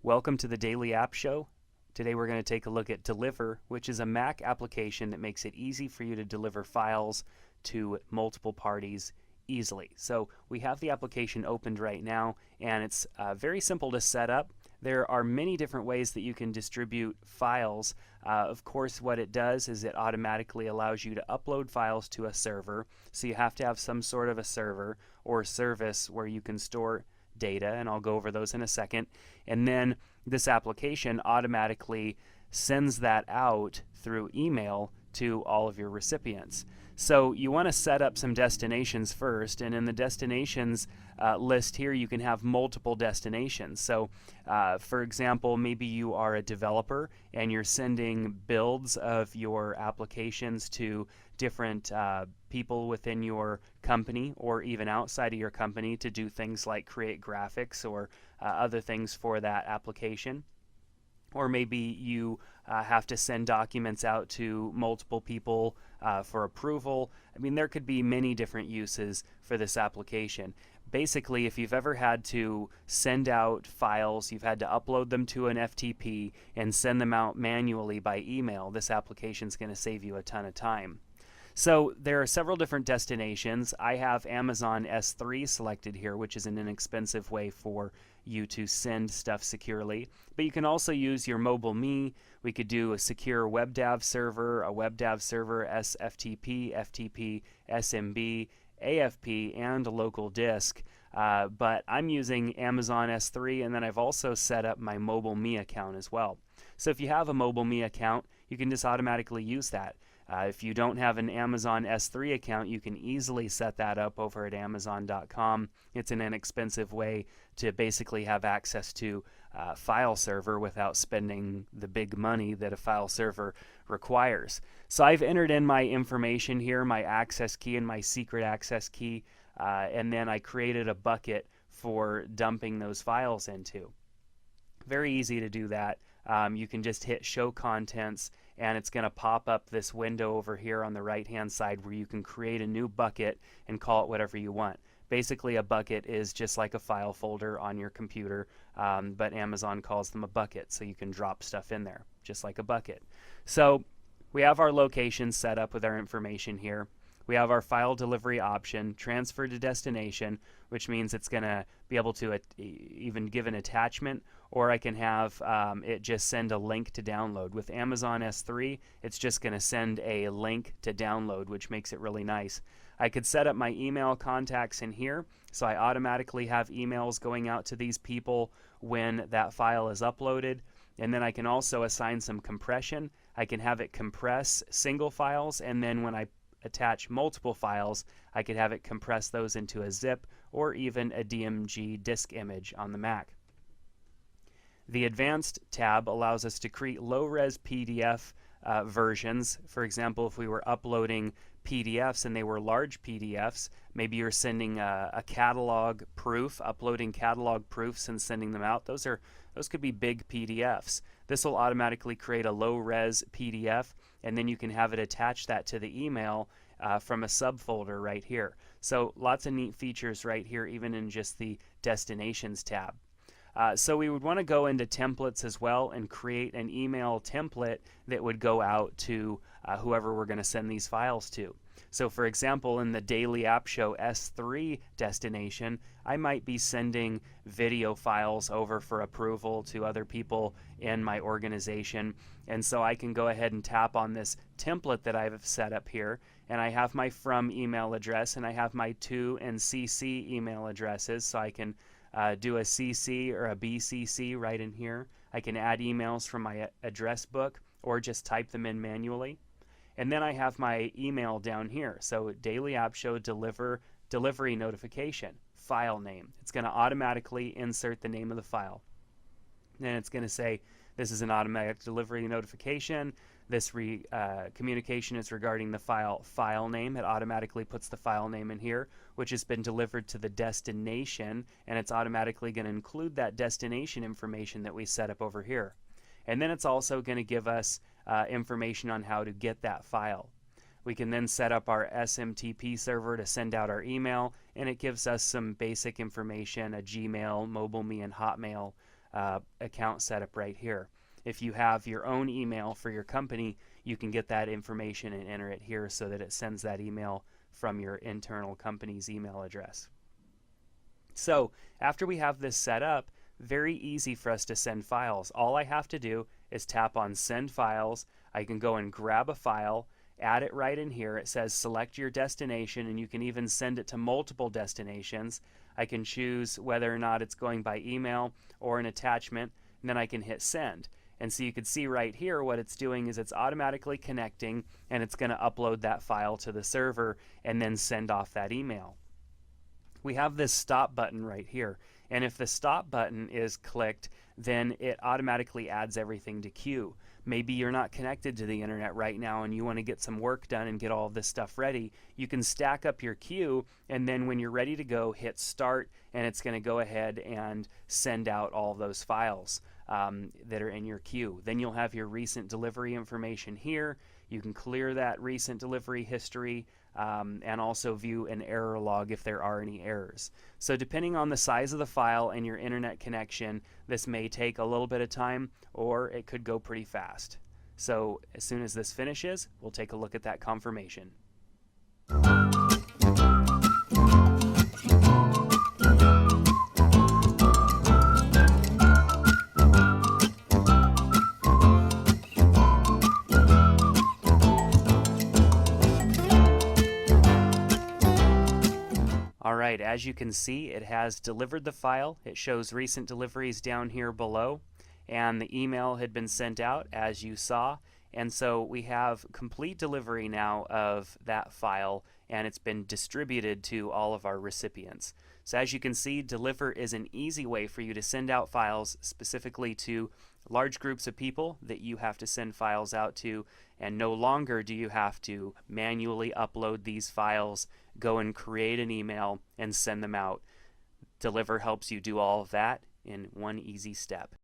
Welcome to the Daily App Show. Today we're going to take a look at Deliver, which is a Mac application that makes it easy for you to deliver files to multiple parties easily. So we have the application opened right now, and it's very simple to set up. There are many different ways that you can distribute files. Of course, what it does is it automatically allows you to upload files to a server. So you have to have some sort of a server or service where you can store data, and I'll go over those in a second. And then this application automatically sends that out through email to all of your recipients. So you want to set up some destinations first, and in the destinations list here you can have multiple destinations. So for example, maybe you are a developer and you're sending builds of your applications to different people within your company or even outside of your company to do things like create graphics or other things for that application. Or maybe you have to send documents out to multiple people for approval. I mean, there could be many different uses for this application. Basically, if you've ever had to send out files, you've had to upload them to an FTP and send them out manually by email, this application is going to save you a ton of time. So there are several different destinations. I have Amazon S3 selected here, which is an inexpensive way for you to send stuff securely. But you can also use your MobileMe. We could do a secure WebDAV server, a WebDAV server, SFTP, FTP, SMB, AFP, and a local disk. But I'm using Amazon S3, and then I've also set up my MobileMe account as well. So if you have a MobileMe account, you can just automatically use that. If you don't have an Amazon S3 account, you can easily set that up over at Amazon.com. It's an inexpensive way to basically have access to a file server without spending the big money that a file server requires. So I've entered in my information here, my access key and my secret access key, and then I created a bucket for dumping those files into. Very easy to do that. You can just hit show contents and it's going to pop up this window over here on the right hand side where you can create a new bucket and call it whatever you want. Basically, a bucket is just like a file folder on your computer, but Amazon calls them a bucket, so you can drop stuff in there just like a bucket. So we have our location set up with our information here. We have our file delivery option, transfer to destination, which means it's going to be able to even give an attachment, or I can have it just send a link to download. With Amazon S3, it's just going to send a link to download, which makes it really nice. I could set up my email contacts in here, so I automatically have emails going out to these people when that file is uploaded. And then I can also assign some compression. I can have it compress single files, and then when I attach multiple files, I could have it compress those into a zip or even a DMG disk image on the Mac. The Advanced tab allows us to create low-res PDF versions. For example, if we were uploading PDFs and they were large PDFs, maybe you're sending a catalog proof, uploading catalog proofs and sending them out. Those could be big PDFs. This will automatically create a low-res PDF, and then you can have it attach that to the email from a subfolder right here. So lots of neat features right here, even in just the Destinations tab. So we would want to go into templates as well and create an email template that would go out to whoever we're going to send these files to. So for example, in the Daily App Show S3 destination, I might be sending video files over for approval to other people in my organization. And so I can go ahead and tap on this template that I've set up here, and I have my from email address and I have my to and CC email addresses, so I can do a CC or a BCC right in here. I can add emails from my address book or just type them in manually. And then I have my email down here. So Daily App Show delivery notification, file name. It's going to automatically insert the name of the file. Then it's going to say this is an automatic delivery notification. This communication is regarding the file name. It automatically puts the file name in here, which has been delivered to the destination, and it's automatically going to include that destination information that we set up over here. And then it's also going to give us information on how to get that file. We can then set up our SMTP server to send out our email, and it gives us some basic information, a Gmail, MobileMe, and Hotmail account setup right here. If you have your own email for your company, you can get that information and enter it here so that it sends that email from your internal company's email address. So after we have this set up, very easy for us to send files. All I have to do is tap on Send Files. I can go and grab a file, add it right in here. It says select your destination, and you can even send it to multiple destinations. I can choose whether or not it's going by email or an attachment, and then I can hit send. And so you can see right here what it's doing is it's automatically connecting, and it's going to upload that file to the server and then send off that email. We have this stop button right here, and if the stop button is clicked, then it automatically adds everything to queue. Maybe you're not connected to the internet right now and you want to get some work done and get all of this stuff ready. You can stack up your queue, and then when you're ready to go, hit start, and it's going to go ahead and send out all of those files that are in your queue. Then you'll have your recent delivery information here. You can clear that recent delivery history and also view an error log if there are any errors. So depending on the size of the file and your internet connection, this may take a little bit of time, or it could go pretty fast. So as soon as this finishes, we'll take a look at that confirmation. Alright, as you can see, it has delivered the file. It shows recent deliveries down here below, and the email had been sent out as you saw, and so we have complete delivery now of that file, and it's been distributed to all of our recipients. So as you can see, Deliver is an easy way for you to send out files specifically to large groups of people that you have to send files out to, and no longer do you have to manually upload these files, go and create an email and send them out. Deliver helps you do all of that in one easy step.